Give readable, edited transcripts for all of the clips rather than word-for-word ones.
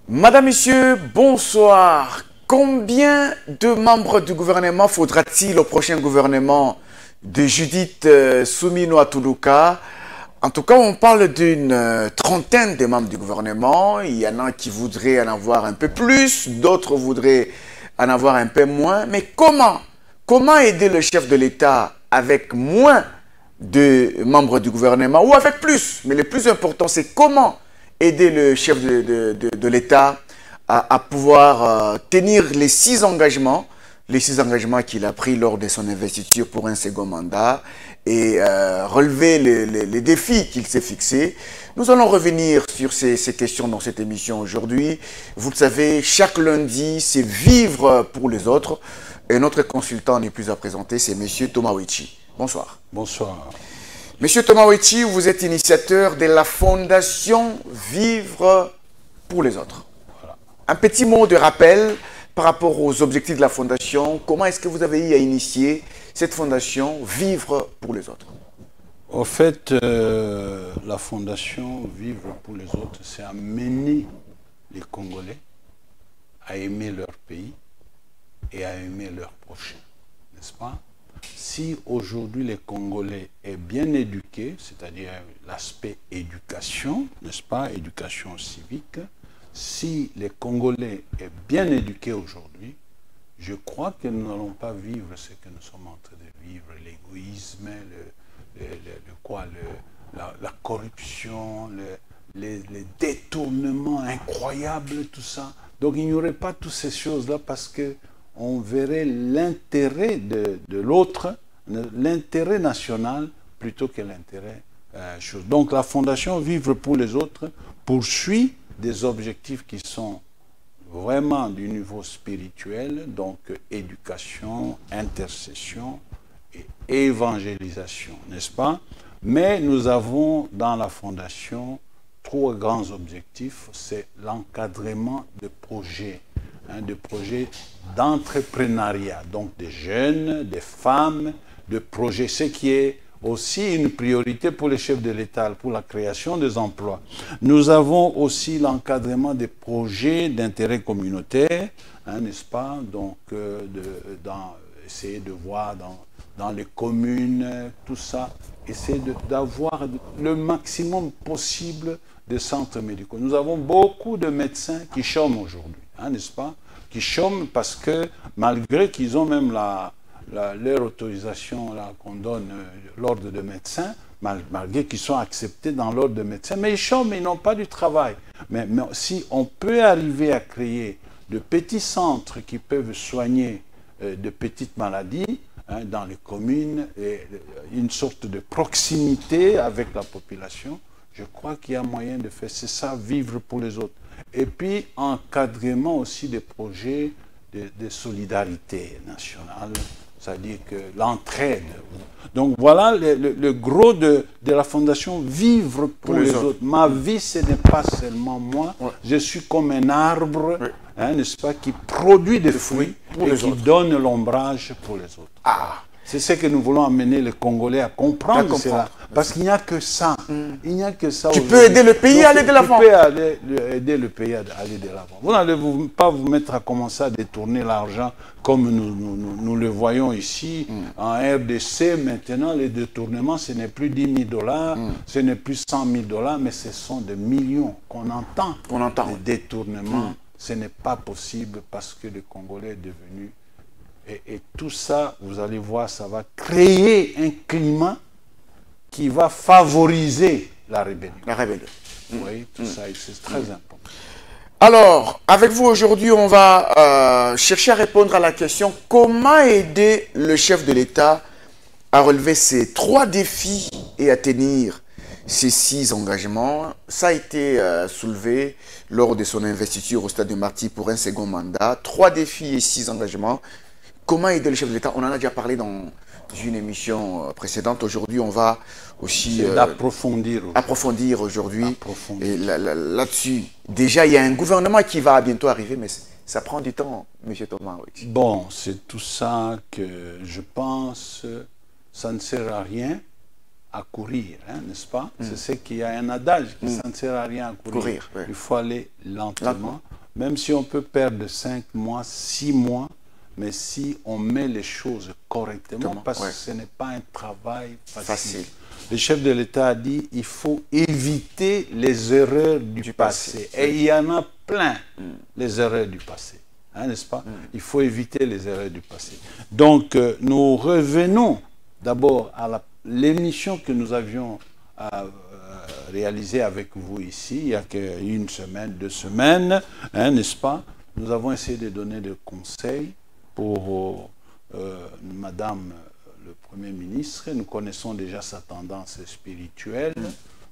Madame, Monsieur, bonsoir. Combien de membres du gouvernement faudra-t-il au prochain gouvernement de Judith Soumino Atuluka? En tout cas, on parle d'une trentaine de membres du gouvernement. Il y en a qui voudraient en avoir un peu plus, d'autres voudraient en avoir un peu moins. Mais comment aider le chef de l'État avec moins de membres du gouvernement ou avec plus? Mais le plus important, c'est comment aider le chef de l'État à pouvoir tenir les six engagements qu'il a pris lors de son investiture pour un second mandat et relever les défis qu'il s'est fixés. Nous allons revenir sur ces questions dans cette émission aujourd'hui. Vous le savez, chaque lundi, c'est vivre pour les autres. Et notre consultant n'est plus à présenter, c'est M. Thomas Ouechi. Bonsoir. Bonsoir. Monsieur Thomas Ouechi, vous êtes initiateur de la Fondation Vivre pour les autres. Voilà. Un petit mot de rappel par rapport aux objectifs de la Fondation. Comment est-ce que vous avez eu à initier cette Fondation Vivre pour les autres? En fait, la Fondation Vivre pour les autres, c'est amener les Congolais à aimer leur pays et à aimer leurs prochains, n'est-ce pas? Si aujourd'hui les Congolais est bien éduqués, c'est-à-dire l'aspect éducation, n'est-ce pas, éducation civique, si les Congolais est bien éduqués aujourd'hui, je crois que nous n'allons pas vivre ce que nous sommes en train de vivre, l'égoïsme, la corruption, les détournements incroyables, tout ça. Donc il n'y aurait pas toutes ces choses-là parce que on verrait l'intérêt de l'autre, l'intérêt national, plutôt que l'intérêt chose. Donc la Fondation Vivre pour les autres poursuit des objectifs qui sont vraiment du niveau spirituel, donc éducation, intercession et évangélisation, n'est-ce pas? Mais nous avons dans la Fondation trois grands objectifs, c'est l'encadrement de projets, de projets d'entrepreneuriat, donc des jeunes, des femmes, de projets, ce qui est aussi une priorité pour les chefs de l'État, pour la création des emplois. Nous avons aussi l'encadrement des projets d'intérêt communautaire, n'est-ce pas? Donc, essayer de voir dans les communes, tout ça, essayer d'avoir le maximum possible de centres médicaux. Nous avons beaucoup de médecins qui chôment aujourd'hui, n'est-ce pas? Qui chôment parce que malgré qu'ils ont même leur autorisation qu'on donne l'ordre de médecin, malgré qu'ils sont acceptés dans l'ordre de médecin, mais ils chôment, ils n'ont pas du travail. Mais si on peut arriver à créer de petits centres qui peuvent soigner de petites maladies, dans les communes, et une sorte de proximité avec la population, je crois qu'il y a moyen de faire, c'est ça, vivre pour les autres. Et puis, encadrement aussi des projets de solidarité nationale, c'est-à-dire que l'entraide. Donc voilà le gros de la Fondation Vivre pour les autres. Ma vie, ce n'est pas seulement moi, je suis comme un arbre, n'est-ce pas, qui produit des fruits et qui donne l'ombrage pour les autres. Ah. C'est ce que nous voulons amener les Congolais à comprendre cela. Parce qu'il n'y a que ça. Il n'y a que ça. Tu peux aider le pays à aller de l'avant. Tu peux aider le pays à aller de l'avant. Vous n'allez pas vous mettre à commencer à détourner l'argent comme nous le voyons ici. En RDC, maintenant, les détournements, ce n'est plus 10 000 $, ce n'est plus 100 000 $, mais ce sont des millions qu'on entend. Les détournements, ce n'est pas possible parce que le Congolais est devenu... Et tout ça, vous allez voir, ça va créer un climat qui va favoriser la rébellion. La rébellion. Oui, tout ça, c'est très important. Alors, avec vous aujourd'hui, on va chercher à répondre à la question comment aider le chef de l'État à relever ces trois défis et à tenir ces six engagements. Ça a été soulevé lors de son investiture au Stade de Martyrs pour un second mandat. 3 défis et 6 engagements. Comment aider le chef de l'État? On en a déjà parlé dans une émission précédente. Aujourd'hui, on va aussi approfondir aujourd'hui. Et là-dessus, déjà, il y a un gouvernement qui va bientôt arriver, mais ça prend du temps, M. Thomas. Oui. Bon, c'est tout ça que je pense, ça ne sert à rien à courir, n'est-ce pas? C'est ce qu'il y a un adage, que ça ne sert à rien à courir. Il faut aller lentement. même si on peut perdre 5 mois, 6 mois, mais si on met les choses correctement, parce que ce n'est pas un travail facile. Le chef de l'État a dit il faut éviter les erreurs du passé. Et il y en a plein, les erreurs du passé. Hein, n'est-ce pas? Il faut éviter les erreurs du passé. Donc, nous revenons d'abord à l'émission que nous avions réalisée avec vous ici, il y a une semaine, 2 semaines, hein, n'est-ce pas? Nous avons essayé de donner des conseils pour Madame le Premier ministre. Nous connaissons déjà sa tendance spirituelle.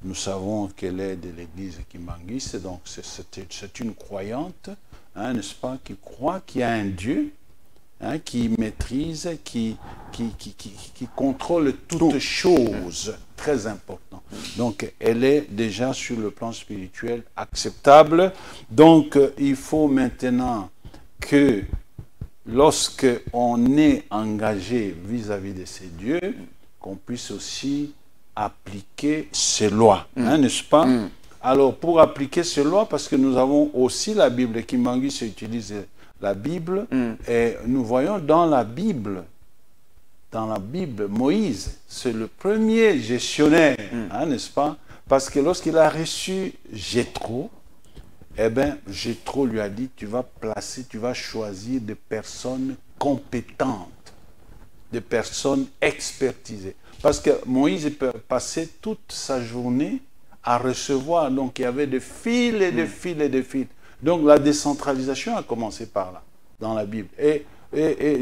Nous savons qu'elle est de l'église Kimbanguiste, donc c'est une croyante, hein, n'est-ce pas, qui croit qu'il y a un Dieu, hein, qui maîtrise, qui contrôle toutes choses, très important. Donc, elle est déjà sur le plan spirituel acceptable. Donc, il faut maintenant que lorsque on est engagé vis-à-vis de ces dieux, qu'on puisse aussi appliquer ces lois, hein, n'est-ce pas? Alors, pour appliquer ces lois, parce que nous avons aussi la Bible, Kimbanguiste utilise la Bible, et nous voyons dans la Bible, Moïse, c'est le premier gestionnaire, hein, n'est-ce pas? Parce que lorsqu'il a reçu Jéthro, eh bien, Jéthro lui a dit, tu vas choisir des personnes compétentes, des personnes expertisées. Parce que Moïse passait toute sa journée à recevoir, donc il y avait des fils et des fils et des fils. Donc la décentralisation a commencé par là, dans la Bible. Et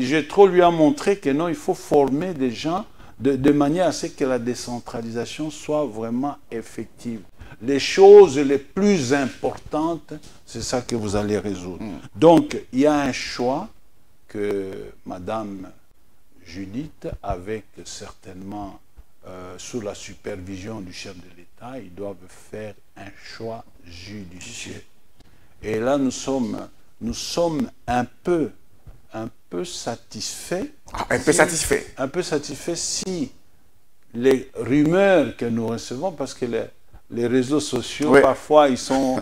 Jéthro lui a montré que non, il faut former des gens de manière à ce que la décentralisation soit vraiment effective. Les choses les plus importantes, c'est ça que vous allez résoudre. Donc, il y a un choix que Madame Judith, avec certainement, sous la supervision du chef de l'État, ils doivent faire un choix judicieux. Et là, nous sommes un peu satisfaits. Un peu satisfaits si les rumeurs que nous recevons, parce que les réseaux sociaux, parfois, ils sont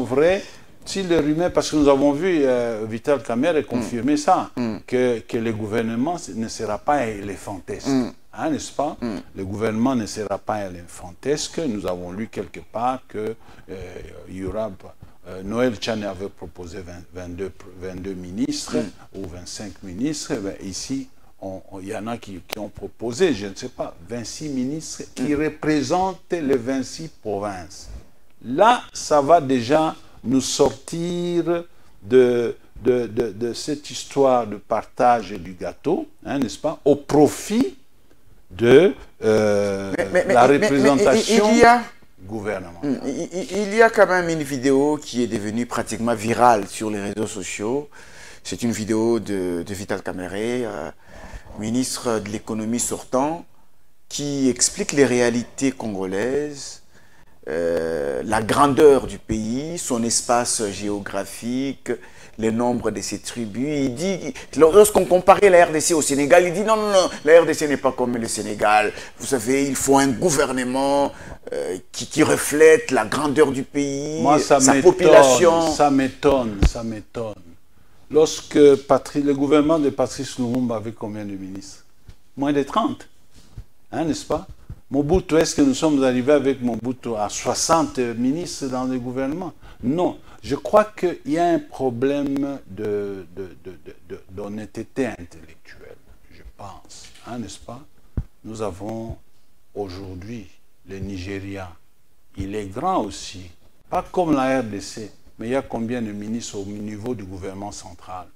vrais. Si les rumeurs, parce que nous avons vu Vital Kamerhe confirmer ça, que le gouvernement ne sera pas éléphantesque. Hein, n'est-ce pas? Le gouvernement ne sera pas éléphantesque. Nous avons lu quelque part que Noël Tchane avait proposé 22 ministres ou 25 ministres. Ici, il y en a qui ont proposé, je ne sais pas, 26 ministres qui représentent les 26 provinces. Là, ça va déjà nous sortir de cette histoire de partage du gâteau, hein, n'est-ce pas, au profit de la représentation gouvernementale. Il y a quand même une vidéo qui est devenue pratiquement virale sur les réseaux sociaux. C'est une vidéo de Vital Kamerhe, ministre de l'économie sortant, qui explique les réalités congolaises, la grandeur du pays, son espace géographique, le nombre de ses tribus. Il dit, lorsqu'on comparait la RDC au Sénégal, il dit non, la RDC n'est pas comme le Sénégal. Vous savez, il faut un gouvernement qui reflète la grandeur du pays, sa population. Ça m'étonne. Lorsque le gouvernement de Patrice Lumumba avait combien de ministres? Moins de 30, hein, n'est-ce pas? Mobutu, est-ce que nous sommes arrivés avec Mobutu à 60 ministres dans le gouvernement? Non. Je crois qu'il y a un problème d'honnêteté intellectuelle, je pense, hein, n'est-ce pas? Nous avons aujourd'hui le Nigeria. Il est grand aussi, pas comme la RDC. Mais il y a combien de ministres au niveau du gouvernement central?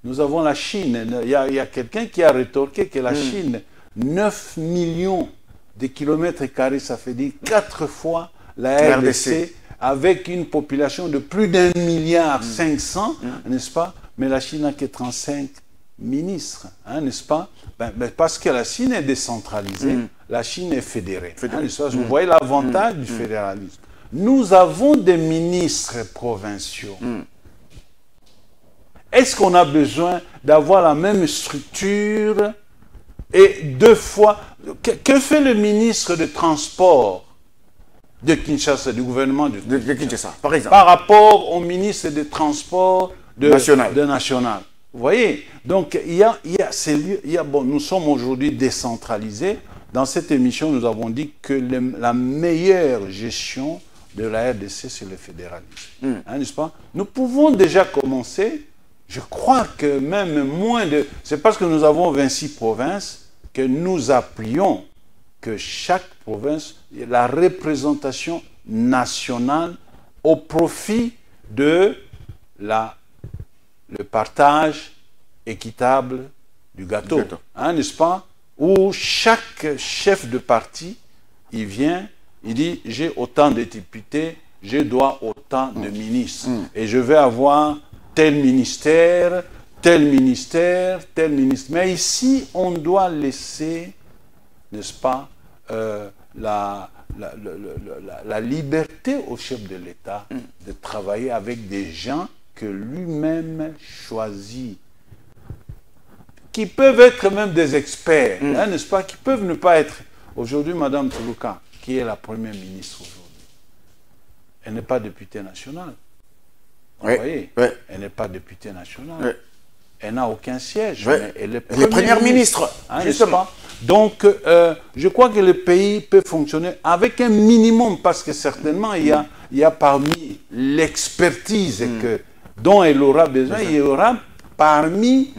Nous avons la Chine. Il y a quelqu'un qui a rétorqué que la Chine, 9 millions de kilomètres carrés, ça fait dire 4 fois la RDC, avec une population de plus d'1,5 milliard, n'est-ce pas? Mais la Chine n'a que 35 ministres, hein, n'est-ce pas? Parce que la Chine est décentralisée, la Chine est fédérée. Hein, vous voyez l'avantage du fédéralisme. Nous avons des ministres provinciaux. Est-ce qu'on a besoin d'avoir la même structure et 2 fois... Que fait le ministre de Transport? de Kinshasa, du gouvernement de Kinshasa, par exemple. Par rapport au ministre des Transports National. de National. Vous voyez? Donc, bon, nous sommes aujourd'hui décentralisés. Dans cette émission, nous avons dit que la meilleure gestion de la RDC, c'est le fédéralisme. Hein, n'est-ce pas? Nous pouvons déjà commencer. Je crois que même moins de... C'est parce que nous avons 26 provinces que nous appuyons que chaque province ait la représentation nationale au profit de le partage équitable du gâteau. Hein, n'est-ce pas? Où chaque chef de parti, il vient, il dit, j'ai autant de députés, je dois autant de ministres. Et je vais avoir tel ministère, tel ministère, tel ministre. Mais ici, on doit laisser, n'est-ce pas, la liberté au chef de l'État de travailler avec des gens que lui-même choisit, qui peuvent être même des experts, hein, n'est-ce pas, qui peuvent ne pas être. Aujourd'hui, Mme Toulouka, qui est la première ministre aujourd'hui, elle n'est pas députée nationale. Vous voyez, elle n'est pas députée nationale. Elle n'a aucun siège, mais elle est première ministre. Hein, justement. Donc, je crois que le pays peut fonctionner avec un minimum, parce que certainement, il y a parmi l'expertise dont elle aura besoin, il y aura parmi,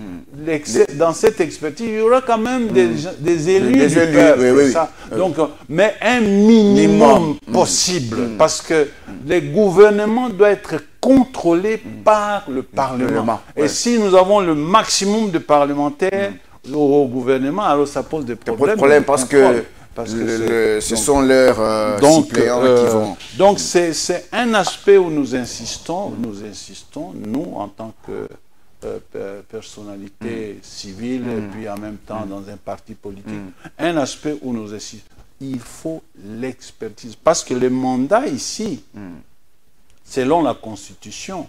dans cette expertise, il y aura quand même des élus du peuple. Donc, mais un minimum possible, parce que le gouvernement doit être contrôlé par le Parlement. Et si nous avons le maximum de parlementaires au gouvernement, alors ça pose des problèmes. Parce que ce sont leurs suppléants qui vont... Donc c'est un aspect où nous insistons, nous en tant que personnalité civile et puis en même temps dans un parti politique, un aspect où nous insistons. Il faut l'expertise. Parce que le mandat ici, selon la Constitution,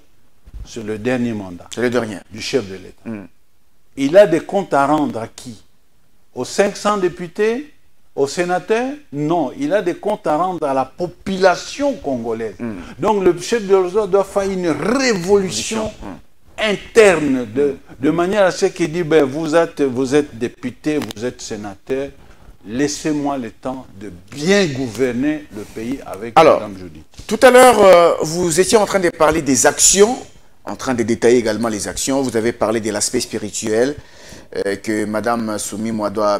c'est le dernier mandat. C'est le dernier. Du chef de l'État. Il a des comptes à rendre à qui? Aux 500 députés? Aux sénateurs? Non, il a des comptes à rendre à la population congolaise. Donc le chef de l'État doit faire une révolution interne de manière à ce qu'il dit, ben, vous êtes député, vous êtes sénateur, laissez-moi le temps de bien gouverner le pays avec Mme Judith. Tout à l'heure, vous étiez en train de parler des actions, en train de détailler également les actions. Vous avez parlé de l'aspect spirituel que Mme Soumi-Moi doit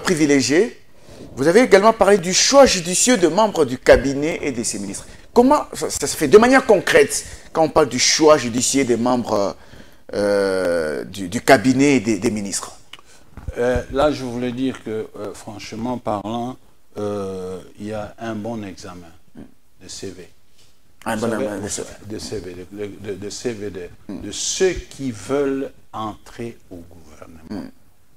privilégier. Vous avez également parlé du choix judicieux de membres du cabinet et de ses ministres. Comment ça se fait de manière concrète quand on parle du choix judicieux des membres du cabinet et des ministres? Là, je voulais dire que, franchement parlant, il y a un bon examen de CV. Un bon examen de CV. De CVD. De ceux qui veulent entrer au gouvernement.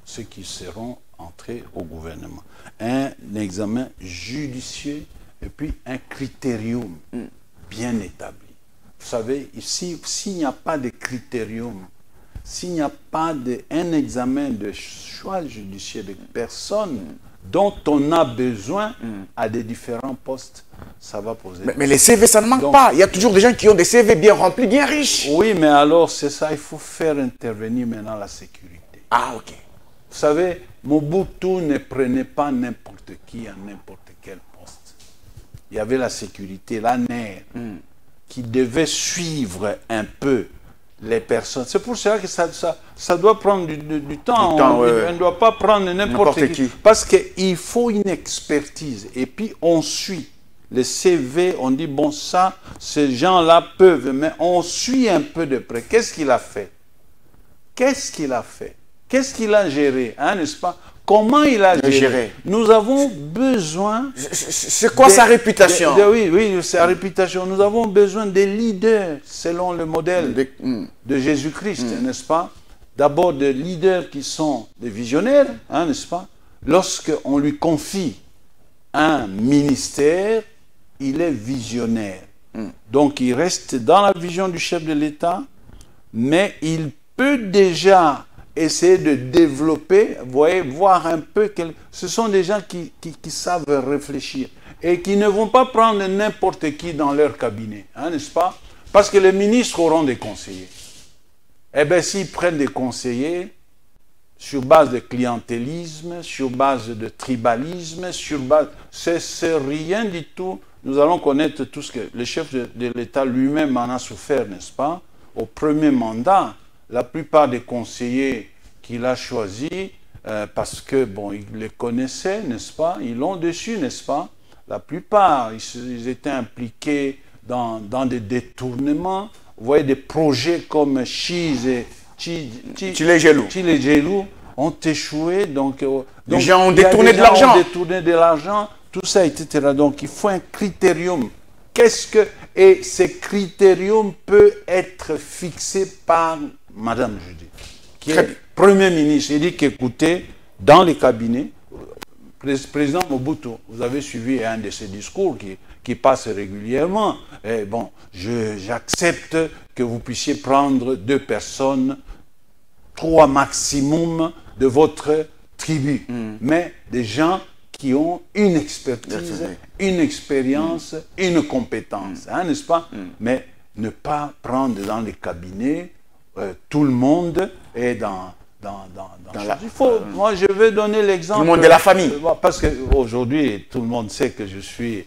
Ceux qui seront entrés au gouvernement. Un examen judicieux et puis un critérium bien établi. Vous savez, ici, s'il n'y a pas de critérium, s'il n'y a pas un examen de choix judiciaire de personnes dont on a besoin à des différents postes, ça va poser... Mais les CV, ça ne manque pas. Il y a toujours des gens qui ont des CV bien remplis, bien riches. Oui, mais alors, c'est ça, il faut faire intervenir maintenant la sécurité. Ah, ok. Vous savez, Mobutu ne prenait pas n'importe qui à n'importe quel poste. Il y avait la sécurité, la NER, qui devait suivre un peu les personnes. C'est pour ça que ça doit prendre du temps. On ne doit pas prendre n'importe qui. Parce qu'il faut une expertise. Et puis on suit les CV, on dit, bon, ça, ces gens-là peuvent, mais on suit un peu de près. Qu'est-ce qu'il a fait? Qu'est-ce qu'il a fait? Qu'est-ce qu'il a géré, hein, n'est-ce pas? Comment il a géré? Nous avons besoin... C'est quoi sa réputation? Oui, sa réputation. Nous avons besoin des leaders, selon le modèle de Jésus-Christ, n'est-ce pas? D'abord des leaders qui sont des visionnaires, hein, n'est-ce pas? Lorsqu'on lui confie un ministère, il est visionnaire. Donc il reste dans la vision du chef de l'État, mais il peut déjà essayer de développer, vous voyez, voir un peu... Ce sont des gens qui savent réfléchir. et qui ne vont pas prendre n'importe qui dans leur cabinet, hein, n'est-ce pas? Parce que les ministres auront des conseillers. Eh bien, s'ils prennent des conseillers sur base de clientélisme, sur base de tribalisme, sur base... C'est rien du tout. Nous allons connaître tout ce que le chef de l'État lui-même en a souffert, n'est-ce pas? Au premier mandat, la plupart des conseillers qu'il a choisis, parce que, bon, il les connaissait, n'est-ce pas? Ils l'ont dessus, n'est-ce pas? La plupart, ils étaient impliqués dans des détournements. Vous voyez, des projets comme Chiz et Tchilégelou ont échoué. Donc, les gens ont détourné de l'argent. Détourné de l'argent, tout ça, etc. Donc, il faut un critérium. Et ce critérium peut être fixé par Madame Judith, qui est Premier ministre. Il dit qu'écoutez, dans les cabinets, Président Mobutu, vous avez suivi un de ses discours qui passe régulièrement. Et bon, j'accepte que vous puissiez prendre 2 personnes, 3 maximum de votre tribu, mais des gens qui ont une expertise, une expérience, une compétence, hein, n'est-ce pas? Mais ne pas prendre dans les cabinets tout le monde et il faut, moi, je vais donner l'exemple. Tout le monde de la famille. Parce qu'aujourd'hui, tout le monde sait que je suis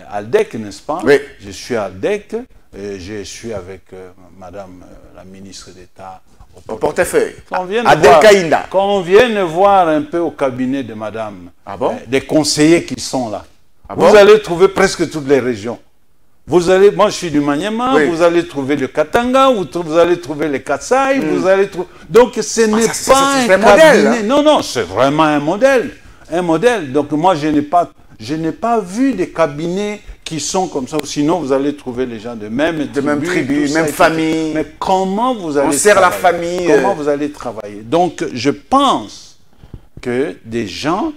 Aldec, n'est-ce pas? Oui. Je suis Aldec. Et je suis avec Madame la ministre d'État au portefeuille. Quand on vienne voir un peu au cabinet de Madame, des conseillers qui sont là, vous allez trouver presque toutes les régions. Moi je suis du Maniema, vous allez trouver le Katanga, vous allez trouver le Katsai, vous allez trouver... Donc ce n'est pas un cabinet. Modèle, hein? Non, c'est vraiment un modèle. Un modèle. Donc moi je n'ai pas vu des cabinets qui sont comme ça. Sinon vous allez trouver les gens de même tribu, même famille. Mais comment vous allez la famille. Comment vous allez travailler? Donc je pense que des gens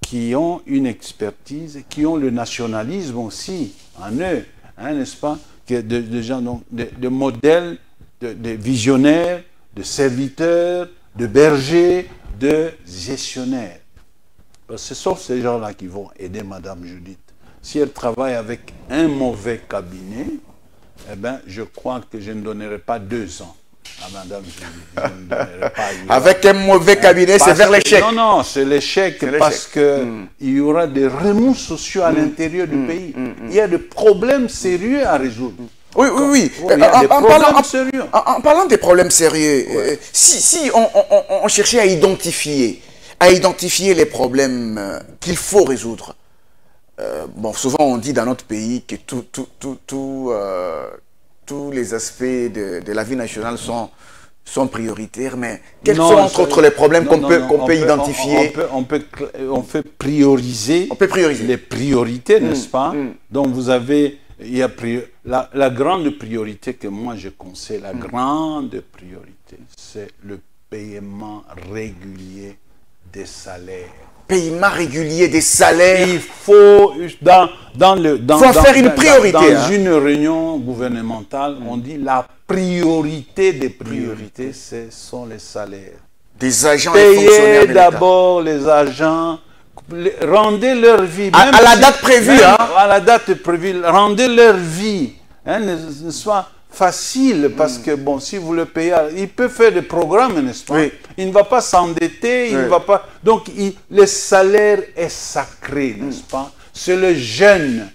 qui ont une expertise, qui ont le nationalisme aussi en eux, hein, n'est-ce pas? De gens, donc, de modèles, de visionnaires, de serviteurs, de bergers, de gestionnaires. Ce sont ces gens-là qui vont aider Madame Judith. Si elle travaille avec un mauvais cabinet, eh ben, je crois que je ne donnerai pas 2 ans à Madame Judith. Avec un mauvais cabinet, c'est vers l'échec. Non, c'est l'échec parce qu'il y aura des remous sociaux à l'intérieur du pays. Il y a des problèmes sérieux à résoudre. Oui. En parlant des problèmes sérieux, si on cherchait à identifier les problèmes qu'il faut résoudre, bon, souvent on dit dans notre pays que tous les aspects de la vie nationale sont prioritaires, mais quels sont entre autres les problèmes qu'on peut identifier? On peut prioriser les priorités, n'est-ce pas? Donc vous avez, la grande priorité que moi je conseille, la grande priorité, c'est le paiement régulier des salaires. Paiement régulier des salaires. Il faut, faire une priorité. Dans une réunion gouvernementale, on dit la priorité des priorités, ce sont les salaires. Des agents et fonctionnaires de l'État. Payez d'abord les agents, rendez leur vie. À la date prévue. À la date prévue, rendez leur vie. Hein, ne soit facile, parce que, bon, si vous le payez, il peut faire des programmes, n'est-ce pas? Il ne va pas s'endetter, il ne va pas... Donc, le salaire est sacré, n'est-ce pas? C'est le jeûne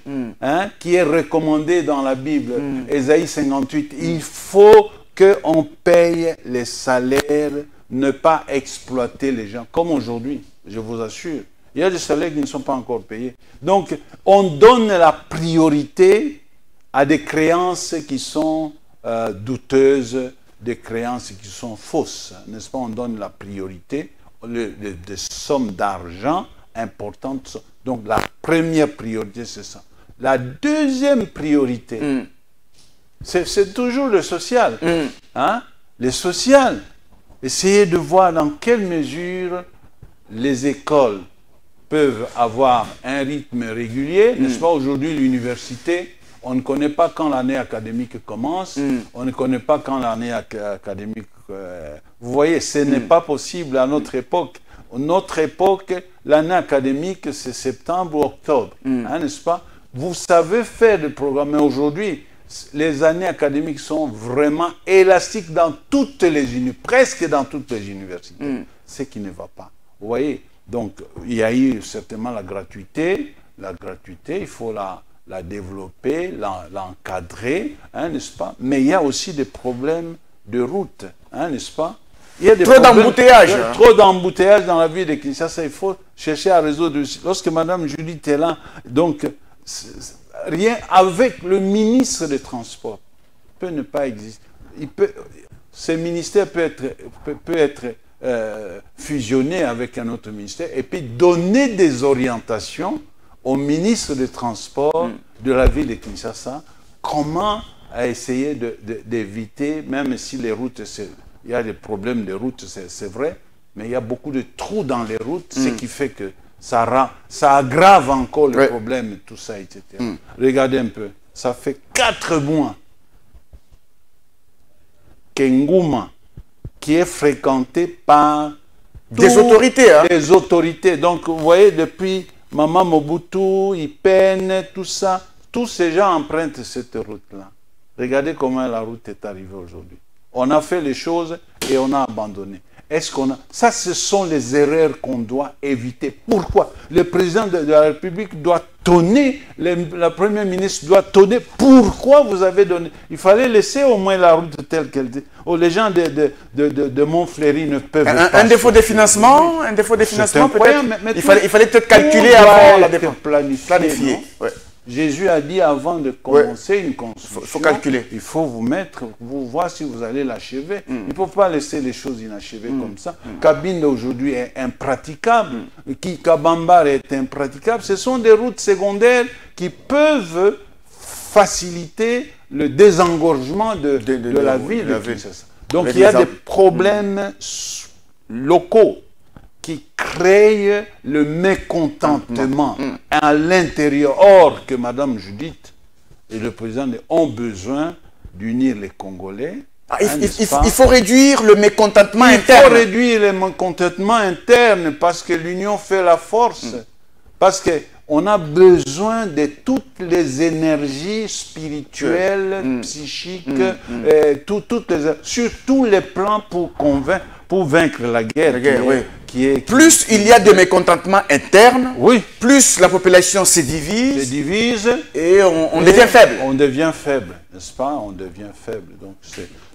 qui est recommandé dans la Bible, Ésaïe 58. Il faut qu'on paye les salaires, ne pas exploiter les gens, comme aujourd'hui, je vous assure. Il y a des salaires qui ne sont pas encore payés. Donc, on donne la priorité à des créances qui sont douteuses, des créances qui sont fausses, n'est-ce pas? On donne la priorité, des sommes d'argent importantes. Donc la première priorité, c'est ça. La deuxième priorité, c'est toujours le social. Hein? Le social. Essayez de voir dans quelle mesure les écoles peuvent avoir un rythme régulier, n'est-ce pas? Aujourd'hui, l'université, on ne connaît pas quand l'année académique commence, on ne connaît pas quand l'année académique... vous voyez, ce n'est pas possible à notre époque. Notre époque, l'année académique, c'est septembre ou octobre, hein, n'est-ce pas? Vous savez faire des programmes, mais aujourd'hui, les années académiques sont vraiment élastiques dans toutes les presque dans toutes les universités. Ce qui ne va pas. Vous voyez? Donc, il y a eu certainement la gratuité. La gratuité, il faut la développer, l'encadrer, hein, n'est-ce pas? Mais il y a aussi des problèmes de route, hein, n'est-ce pas? Il y a trop d'embouteillages. Trop d'embouteillages dans la ville de Kinshasa. Il faut chercher à résoudre. Lorsque Mme Judith est là, donc, rien avec le ministre des Transports peut ne pas exister. Ce ministère peut être fusionné avec un autre ministère et puis donner des orientations au ministre des Transports de la ville de Kinshasa, comment essayer d'éviter, même si les routes, il y a des problèmes de routes, c'est vrai, mais il y a beaucoup de trous dans les routes, ce qui fait que ça aggrave encore le problème, tout ça, etc. Regardez un peu, ça fait 4 mois qu'Ngouma, qui est fréquenté par des autorités. Hein? Des autorités. Donc, vous voyez, depuis Maman Mobutu, Ipene, tout ça, tous ces gens empruntent cette route-là. Regardez comment la route est arrivée aujourd'hui. On a fait les choses et on a abandonné. Est-ce qu'on a... Ça, ce sont les erreurs qu'on doit éviter. Pourquoi? Le président de la République doit tonner, la première ministre doit tonner. Pourquoi vous avez donné? Il fallait laisser au moins la route telle qu'elle était. Oh, les gens de Montfleury ne peuvent pas... Un défaut de financement, peut-être. Il fallait peut-être calculer avant la dépense. Planifier. Jésus a dit avant de commencer une construction, il faut calculer. Il faut vous voir si vous allez l'achever. Il ne faut pas laisser les choses inachevées comme ça. Cabine aujourd'hui est impraticable. Kabambar est impraticable. Ce sont des routes secondaires qui peuvent faciliter le désengorgement de la ville. Donc il y a des problèmes locaux qui créent le mécontentement à l'intérieur. Or que Mme Judith et le président ont besoin d'unir les Congolais. Il faut réduire le mécontentement interne. Il faut réduire le mécontentement interne parce que l'union fait la force. Parce qu'on a besoin de toutes les énergies spirituelles, psychiques, sur tous les plans pour vaincre la guerre. Plus il y a de mécontentement interne, plus la population se divise et on devient faible. On devient faible, n'est-ce pas? On devient faible. Donc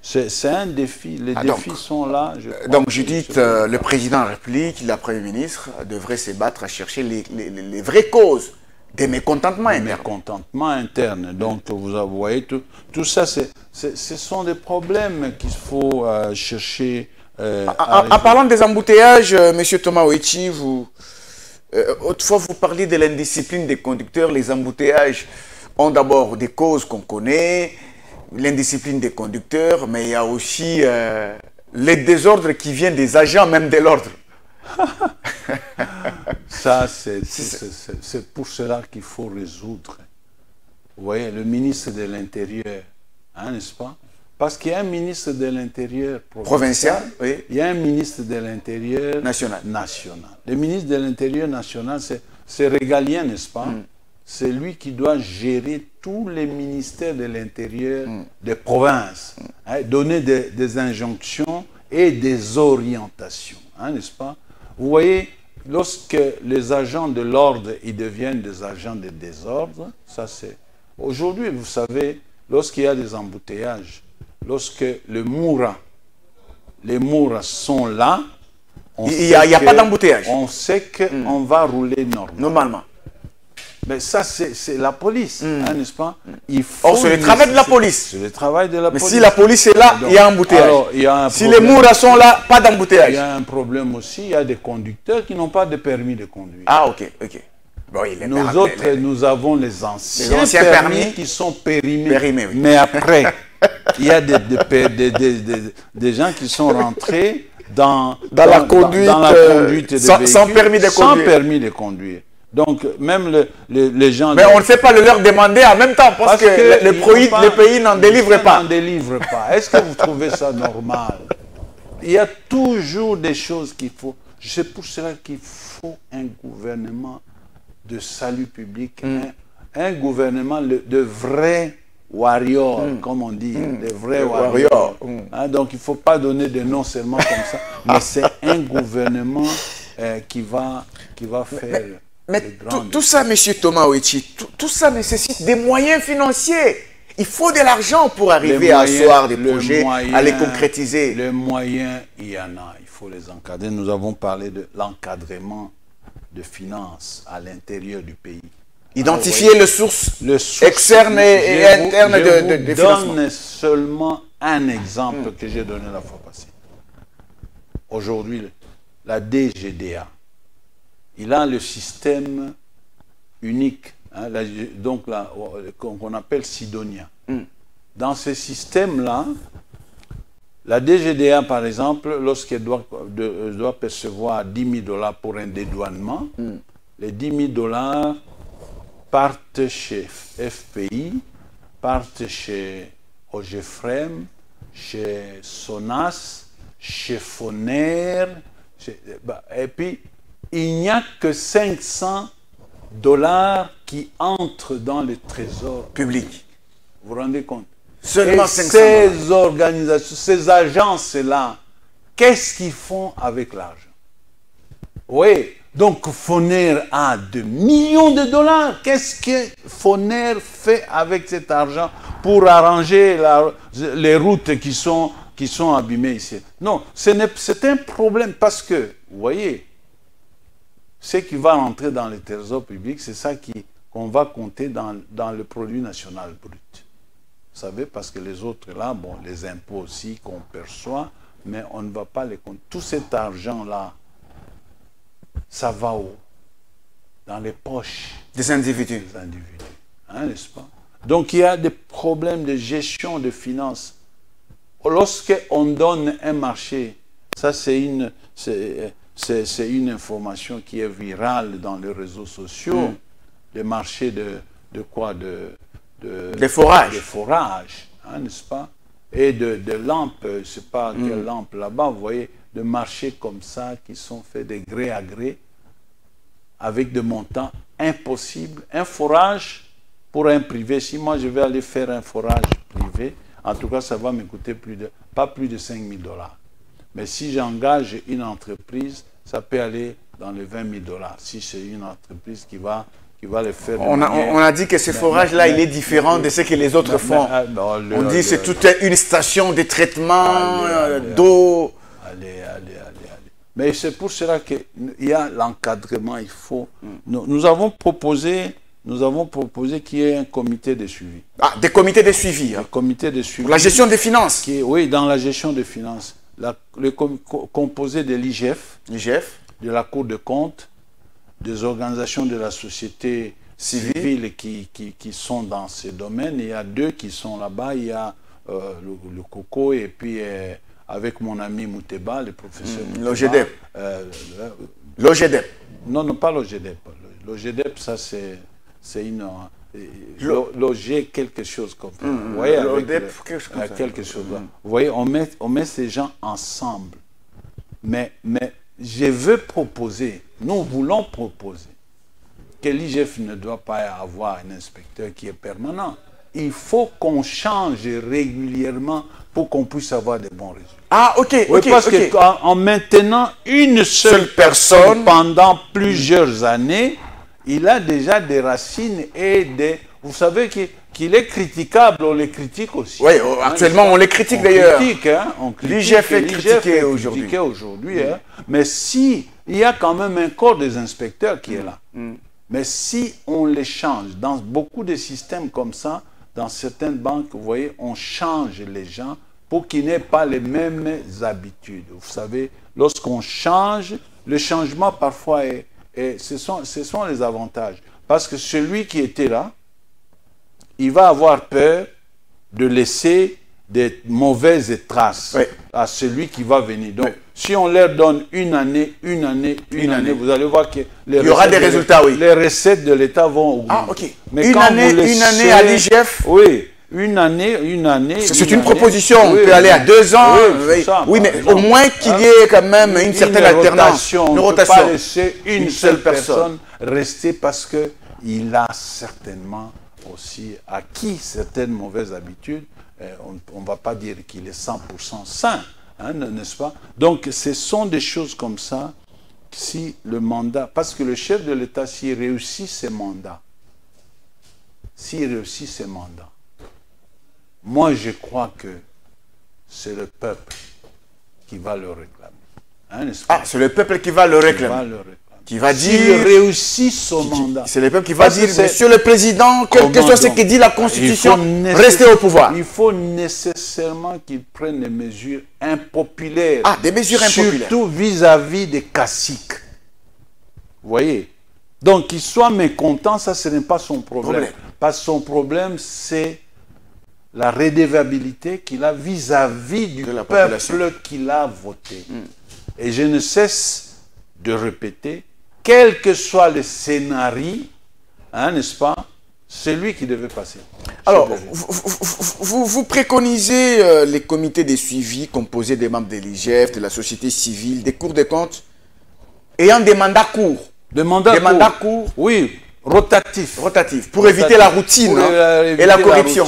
c'est un défi. Les défis sont là. Donc Judith, le président de la République, la Première ministre, devrait se battre à chercher les vraies causes des mécontentements internes. Mécontentements internes. Donc vous voyez, tout ça, ce sont des problèmes qu'il faut chercher. En parlant des embouteillages, M. Thomas Oechi, autrefois vous parliez de l'indiscipline des conducteurs. Les embouteillages ont d'abord des causes qu'on connaît, l'indiscipline des conducteurs, mais il y a aussi les désordres qui viennent des agents même de l'ordre. Ça, c'est pour cela qu'il faut résoudre. Vous voyez, le ministre de l'Intérieur, hein, n'est-ce pas? Parce qu'il y a un ministre de l'Intérieur provincial, il y a un ministre de l'Intérieur national. Le ministre de l'Intérieur national, c'est régalien, n'est-ce pas? C'est lui qui doit gérer tous les ministères de l'Intérieur des provinces, hein, donner des injonctions et des orientations, hein, n'est-ce pas? Vous voyez, lorsque les agents de l'ordre ils deviennent des agents de désordre, ça c'est... Aujourd'hui, vous savez, lorsqu'il y a des embouteillages, lorsque les Moura sont là, il n'y a pas d'embouteillage. On sait qu'on va rouler normalement. Mais ça, c'est la police, hein, n'est-ce pas? C'est le travail de la police. C'est le travail de la police. Mais si la police est là, il y a un embouteillage. Si les Moura sont là, pas d'embouteillage. Il y a un problème aussi, il y a des conducteurs qui n'ont pas de permis de conduire. Ah, ok. Bon, nous avons les anciens permis qui sont périmés. Mais après, il y a des gens qui sont rentrés dans la conduite sans permis de conduire. Donc, même les gens... Mais on ne sait pas le leur demander en même temps, parce que le pays n'en délivre pas. Est-ce que vous trouvez ça normal? Il y a toujours des choses qu'il faut... C'est pour cela qu'il faut un gouvernement de salut public, un gouvernement de vrais warriors, comme on dit, des vrais warriors. Hein, donc il ne faut pas donner des noms seulement comme ça, mais c'est un gouvernement qui va faire... Mais tout ça, M. Thomas Oechi, tout ça nécessite des moyens financiers. Il faut de l'argent pour arriver à asseoir des projets, à les concrétiser. Les moyens, il y en a, il faut les encadrer. Nous avons parlé de l'encadrement de finances à l'intérieur du pays. Identifier les sources externes et internes de financement. Je donne seulement un exemple que j'ai donné la fois passée. Aujourd'hui, la DGDA, il a le système unique, hein, donc qu'on appelle Sidonia. Dans ce système-là, la DGDA, par exemple, lorsqu'elle doit percevoir 10 000 $ pour un dédouanement, les 10 000 $ partent chez FPI, partent chez OGEFREM, chez SONAS, chez FONER, et puis il n'y a que 500 $ qui entrent dans le trésor public. Vous vous rendez compte? Seulement et 500 ces organisations, ces agences-là, qu'est-ce qu'ils font avec l'argent? Oui, donc Foner a de millions de $. Qu'est-ce que Foner fait avec cet argent pour arranger les routes qui sont abîmées ici? Non, c'est un problème parce que, vous voyez, ce qui va rentrer dans le trésor public, c'est ça qu'on va compter dans le produit national brut. Vous savez, parce que les autres là, bon, les impôts aussi qu'on perçoit, mais on ne va pas les compter. Tout cet argent-là, ça va où? Dans les poches des individus. Hein, n'est-ce pas? Donc il y a des problèmes de gestion de finances. Lorsqu'on donne un marché, ça c'est une information qui est virale dans les réseaux sociaux, le marché de quoi? Des forages. Des forages, hein, n'est-ce pas? Et de lampes, je ne sais pas quelle lampe là-bas, vous voyez, de marchés comme ça qui sont faits de gré à gré, avec des montants impossibles. Un forage pour un privé, si moi je vais aller faire un forage privé, en tout cas ça va me coûter pas plus de 5 000 $. Mais si j'engage une entreprise, ça peut aller dans les 20 000 $. Si c'est une entreprise qui va le faire. On a dit que ce forage-là, il est différent de ce que les autres font. On dit que c'est toute une station de traitement d'eau. Allez. Mais c'est pour cela qu'il y a l'encadrement, il faut... Nous avons proposé qu'il y ait un comité de suivi. Ah, des comités de suivi. Un comité de suivi. Pour la gestion des finances. Oui, dans la gestion des finances. Composé de l'IGF, de la Cour des comptes, des organisations de la société civile qui sont dans ces domaines. Il y a 2 qui sont là-bas. Il y a le COCO et puis avec mon ami Mouteba, le professeur L'OGEDEP. L'OGEDEP. Non, pas l'OGEDEP. L'OGEDEP, ça c'est une... loger quelque chose comme ça. Vous voyez, quelque chose là. Vous voyez, on met ces gens ensemble. Mais je veux proposer, nous voulons proposer que l'IGF ne doit pas avoir un inspecteur qui est permanent. Il faut qu'on change régulièrement pour qu'on puisse avoir des bons résultats. Ah, ok, oui, parce qu'en maintenant une seule personne pendant plusieurs années, il a déjà des racines et des... Vous savez qu'il est critiquable, on les critique aussi. Oui, actuellement on les critique d'ailleurs. L'IGF est critiqué aujourd'hui. Hein. Mais si, il y a quand même un corps des inspecteurs qui est là. Mais si on les change, dans beaucoup de systèmes comme ça, dans certaines banques, vous voyez, on change les gens pour qu'ils n'aient pas les mêmes habitudes. Vous savez, lorsqu'on change, le changement parfois ce sont les avantages. Parce que celui qui était là, il va avoir peur de laisser des mauvaises traces à celui qui va venir. Donc, si on leur donne une année, vous allez voir que il y aura des résultats, les recettes de l'État vont augmenter. Ah, ok. Mais une année à l'IGF. Oui. une année. C'est une proposition, on peut aller à 2 ans. Oui, mais au moins qu'il y ait quand même une certaine alternance. Une rotation. On ne peut pas laisser une seule personne rester parce qu'il a certainement aussi acquis certaines mauvaises habitudes. On ne va pas dire qu'il est 100% sain, hein, n'est-ce pas? Donc, ce sont des choses comme ça, si le mandat... Parce que le chef de l'État, s'il réussit ses mandats, moi, je crois que c'est le peuple qui va le réclamer. Hein, n'est-ce pas? Ah, c'est le peuple qui va le réclamer. Qui va dire... S'il réussit son mandat. C'est le peuple qui va dire, Monsieur le Président, quel que soit ce que dit la Constitution, restez au pouvoir. Il faut nécessairement qu'il prenne des mesures impopulaires. Ah, des mesures impopulaires. Surtout vis-à-vis des caciques. Vous voyez? Donc, qu'il soit mécontent, ça, ce n'est pas son problème. Parce que son problème, c'est la redevabilité qu'il a vis-à-vis du peuple qu'il a voté. Et je ne cesse de répéter, quel que soit le scénario, hein, n'est-ce pas, c'est lui qui devait passer. Alors, vous préconisez les comités de suivi composés des membres de l'IGF, de la société civile, des cours de comptes, ayant des mandats courts. Des mandats courts. Oui, rotatifs. Pour éviter la routine et la corruption.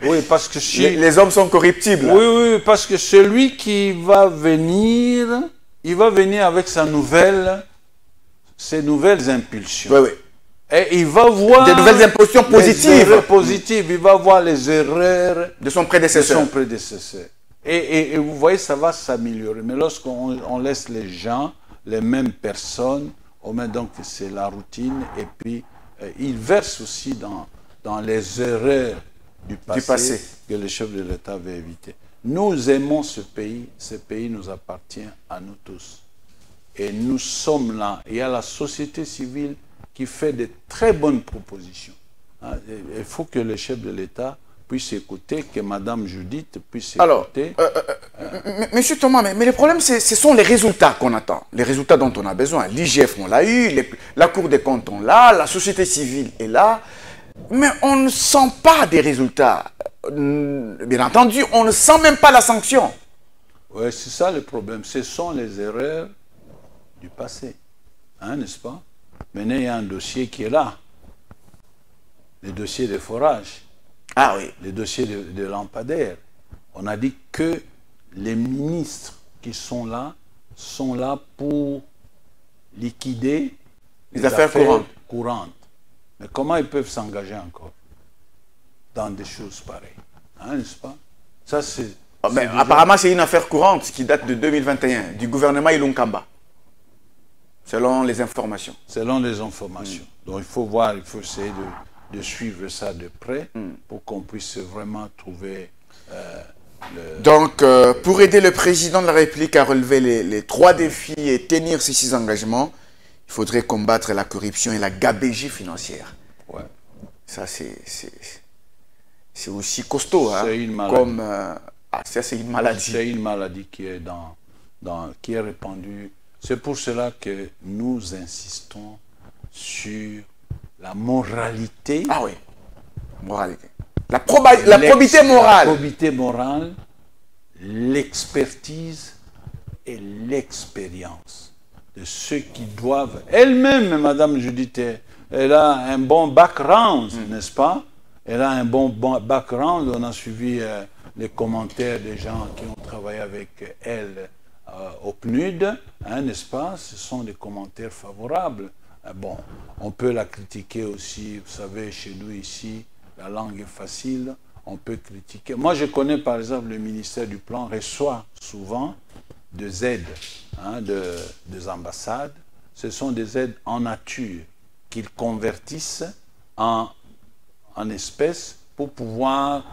Oui, parce que les hommes sont corruptibles. Oui, parce que celui qui va venir, il va venir avec ses nouvelles impulsions. Oui. Et il va voir des nouvelles impulsions positives. Il va voir les erreurs de son prédécesseur. Et vous voyez, ça va s'améliorer. Mais lorsqu'on laisse les gens, les mêmes personnes, donc c'est la routine, et puis ils versent aussi dans les erreurs du passé que le chef de l'État veut éviter. Nous aimons ce pays nous appartient à nous tous. Et nous sommes là. Il y a la société civile qui fait de très bonnes propositions. Il faut que le chef de l'État puisse écouter, que Mme Judith puisse écouter. Alors, Monsieur Thomas, mais le problème, ce sont les résultats qu'on attend, les résultats dont on a besoin. L'IGF, on l'a eu, la Cour des comptes, on l'a, la société civile est là, mais on ne sent pas des résultats. Bien entendu, on ne sent même pas la sanction. Oui, c'est ça le problème. Ce sont les erreurs du passé, hein, n'est-ce pas? Maintenant, il y a un dossier qui est là, le dossier des forages. Ah oui. Les dossiers de lampadaires. On a dit que les ministres qui sont là pour liquider les affaires courantes. Mais comment ils peuvent s'engager encore dans des choses pareilles, hein, n'est-ce pas? Ça, c'est... Apparemment, c'est une affaire courante qui date de 2021, du gouvernement Ilunkamba, selon les informations. Donc, il faut voir, il faut essayer de suivre ça de près pour qu'on puisse vraiment trouver... Donc, pour aider le président de la République à relever les 3 défis et tenir ces 6 engagements, il faudrait combattre la corruption et la gabegie financière. Ouais. Ça, c'est aussi costaud. C'est une maladie. C'est une maladie. C'est une maladie qui est, qui est répandue. C'est pour cela que nous insistons sur la moralité. Ah oui, moralité. La probité morale. La probité morale, l'expertise et l'expérience de ceux qui doivent... Elle-même, Mme Judith, elle a un bon background, n'est-ce pas? Elle a un bon background. On a suivi les commentaires des gens qui ont travaillé avec elle au PNUD, hein, n'est-ce pas? Ce sont des commentaires favorables. Bon, on peut la critiquer aussi, vous savez, chez nous ici, la langue est facile, on peut critiquer. Moi, je connais par exemple le ministère du Plan reçoit souvent des aides, hein, des ambassades. Ce sont des aides en nature qu'ils convertissent en espèces pour pouvoir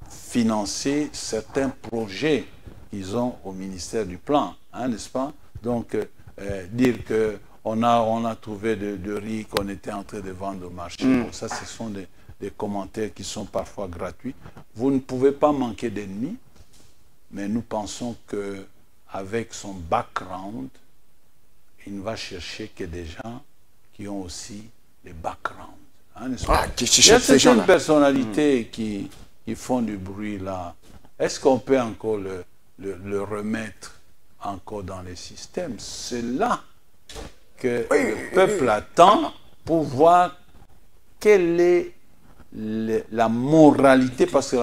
financer certains projets qu'ils ont au ministère du Plan, hein, n'est-ce pas? Donc, dire qu'on a trouvé de riz qu'on était en train de vendre au marché, bon, ça, ce sont des commentaires qui sont parfois gratuits. Vous ne pouvez pas manquer d'ennemis, mais nous pensons qu'avec son background, il ne va chercher que des gens qui ont aussi des backgrounds, Hein, n'est-ce Ah, pas? qui Il y a cherchent ces certaines gens-là. personnalités qui font du bruit là. Est-ce qu'on peut encore le remettre encore dans les systèmes? C'est là que le peuple attend pour voir quelle est la moralité. Parce que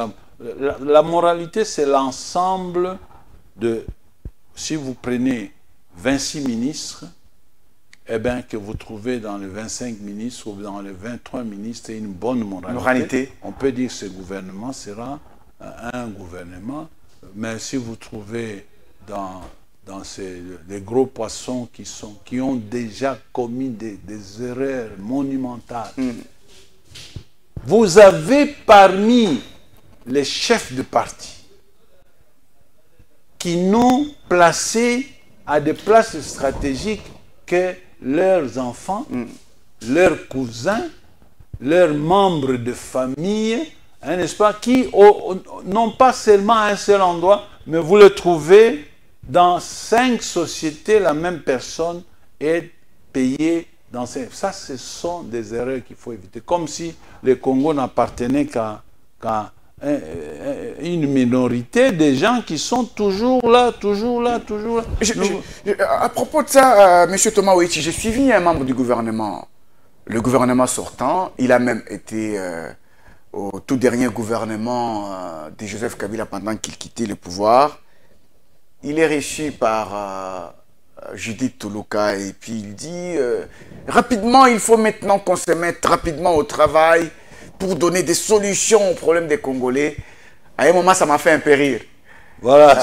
la moralité, c'est l'ensemble de... Si vous prenez 26 ministres, eh bien, que vous trouvez dans les 25 ministres ou dans les 23 ministres une bonne moralité, on peut dire que ce gouvernement sera un gouvernement. Mais si vous trouvez dans des gros poissons qui ont déjà commis des erreurs monumentales, vous avez parmi les chefs de parti qui n'ont placé à des places stratégiques que leurs enfants, leurs cousins, leurs membres de famille, hein, n'est-ce pas, qui n'ont pas seulement un seul endroit, mais vous le trouvez dans 5 sociétés, la même personne est payée dans ces... Ça, ce sont des erreurs qu'il faut éviter. Comme si le Congo n'appartenait qu'à une minorité de gens qui sont toujours là, toujours là, toujours là. À propos de ça, M. Thomas Ouichi, j'ai suivi un membre du gouvernement, le gouvernement sortant. Il a même été au tout dernier gouvernement de Joseph Kabila pendant qu'il quittait le pouvoir. Il est reçu par Judith Tuluka et puis il dit rapidement, il faut maintenant qu'on se mette rapidement au travail pour donner des solutions aux problèmes des Congolais. À un moment, ça m'a fait un peu rire. Voilà.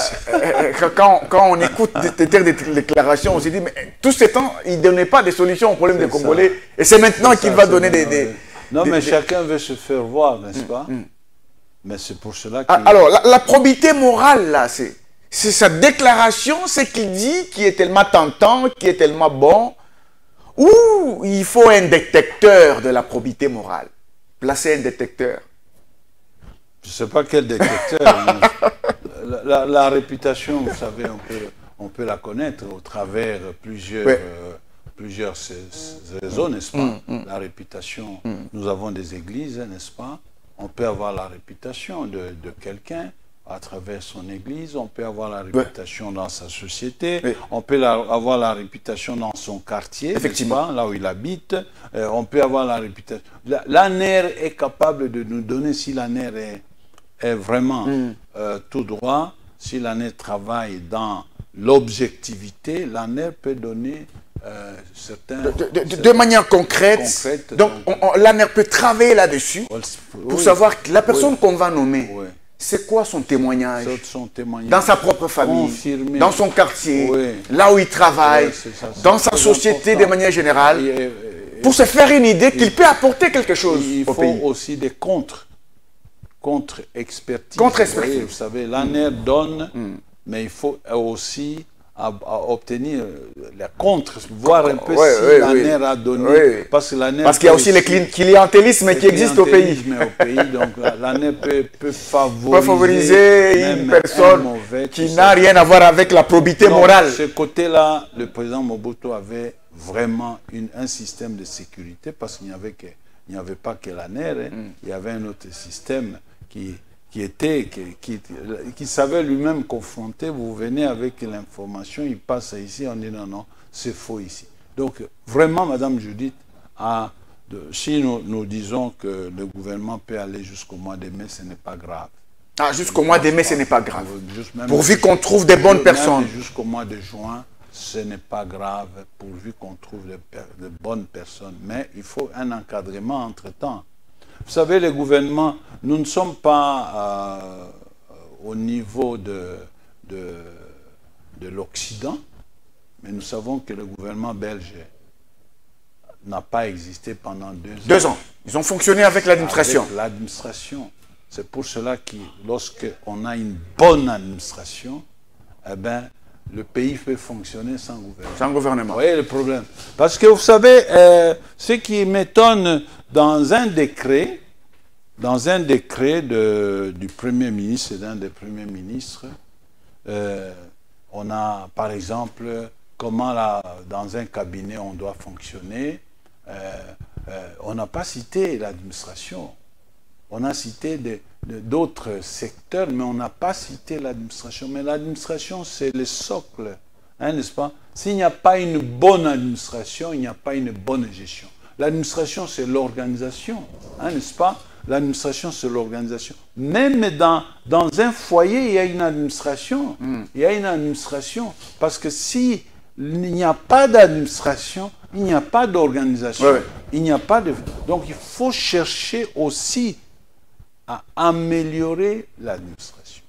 Quand on écoute des déclarations, on se dit, mais tout ce temps, il ne donnait pas des solutions aux problèmes des Congolais. Et c'est maintenant qu'il va donner des... Non, mais chacun veut se faire voir, n'est-ce pas? Mais c'est pour cela que... Alors, la probité morale, là, c'est sa déclaration, c'est qu'il dit, qui est tellement tentant, qui est tellement bon, ou il faut un détecteur de la probité morale. Placer un détecteur. Je ne sais pas quel détecteur. la réputation, vous savez, on peut la connaître au travers plusieurs raisons, n'est-ce pas? La réputation, nous avons des églises, n'est-ce pas? On peut avoir la réputation de quelqu'un à travers son église, on peut avoir la réputation dans sa société, on peut avoir la réputation dans son quartier, effectivement, là où il habite, on peut avoir la réputation. L'ANER est capable de nous donner, si l'ANER est vraiment tout droit, si l'ANER travaille dans l'objectivité, l'ANER peut donner certains... De manière concrète, donc l'ANER peut travailler là-dessus pour savoir que la personne qu'on va nommer, c'est quoi son témoignage, dans sa propre famille, dans son quartier, là où il travaille, dans sa société de manière générale, pour se faire une idée qu'il peut apporter quelque chose au pays. Il faut aussi des contre-expertises. Contre-expertise. Vous savez, l'ANER donne, mais il faut aussi obtenir la contre, voir un peu si l'ANER a donné. Parce qu'il y a aussi le clientélisme qui existe au pays. Donc l'ANER peut favoriser une personne qui n'a rien à voir avec la probité morale. De ce côté-là, le président Mobutu avait vraiment un système de sécurité parce qu'il n'y avait pas que l'ANER, il y avait un autre système qui savait lui-même confronter. Vous venez avec l'information, il passe ici, on dit non, non, c'est faux ici. Donc vraiment, Madame Judith, si nous disons que le gouvernement peut aller jusqu'au mois de mai, ce n'est pas grave. Ah, jusqu'au mois de mai, ce n'est pas grave. Pourvu qu'on trouve des bonnes personnes. Jusqu'au mois de juin, ce n'est pas grave, pourvu qu'on trouve de bonnes personnes. Mais il faut un encadrement entre-temps. Vous savez, le gouvernement, nous ne sommes pas au niveau de l'Occident, mais nous savons que le gouvernement belge n'a pas existé pendant 2 ans. 2 ans. Ils ont fonctionné avec l'administration. Avec l'administration. C'est pour cela que lorsqu'on a une bonne administration, eh ben, le pays peut fonctionner sans gouvernement. Sans gouvernement. Vous voyez le problème. Parce que vous savez, ce qui m'étonne dans un décret du Premier ministre et d'un des premiers ministres, on a par exemple comment dans un cabinet on doit fonctionner. on n'a pas cité l'administration. On a cité d'autres secteurs, mais on n'a pas cité l'administration. Mais l'administration, c'est le socle, hein, n'est-ce pas? S'il n'y a pas une bonne administration, il n'y a pas une bonne gestion. L'administration, c'est l'organisation, hein, n'est-ce pas? L'administration, c'est l'organisation. Même dans un foyer, il y a une administration. Il y a une administration. Parce que s'il n'y a pas d'administration, il n'y a pas d'organisation. Ouais. Il n'y a pas de... Donc, il faut chercher aussi à améliorer l'administration.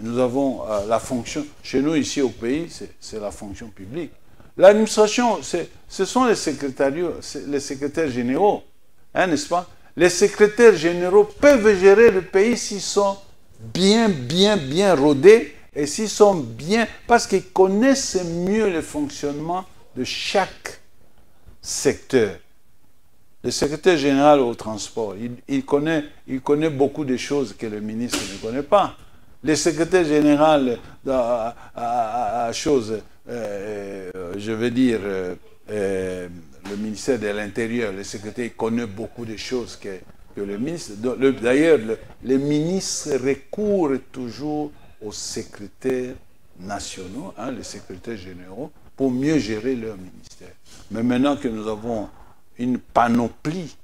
Nous avons la fonction... Chez nous, ici au pays, c'est la fonction publique. L'administration, ce sont les secrétaires généraux, hein, n'est-ce pas? Les secrétaires généraux peuvent gérer le pays s'ils sont bien rodés et s'ils sont bien... Parce qu'ils connaissent mieux le fonctionnement de chaque secteur. Le secrétaire général au transport, il connaît beaucoup de choses que le ministre ne connaît pas. Le secrétaire général à je veux dire, le ministère de l'Intérieur, le secrétaire, il connaît beaucoup de choses que le ministre. D'ailleurs, les ministres recourent toujours aux secrétaires nationaux, hein, les secrétaires généraux, pour mieux gérer leur ministère. Mais maintenant que nous avons une panoplie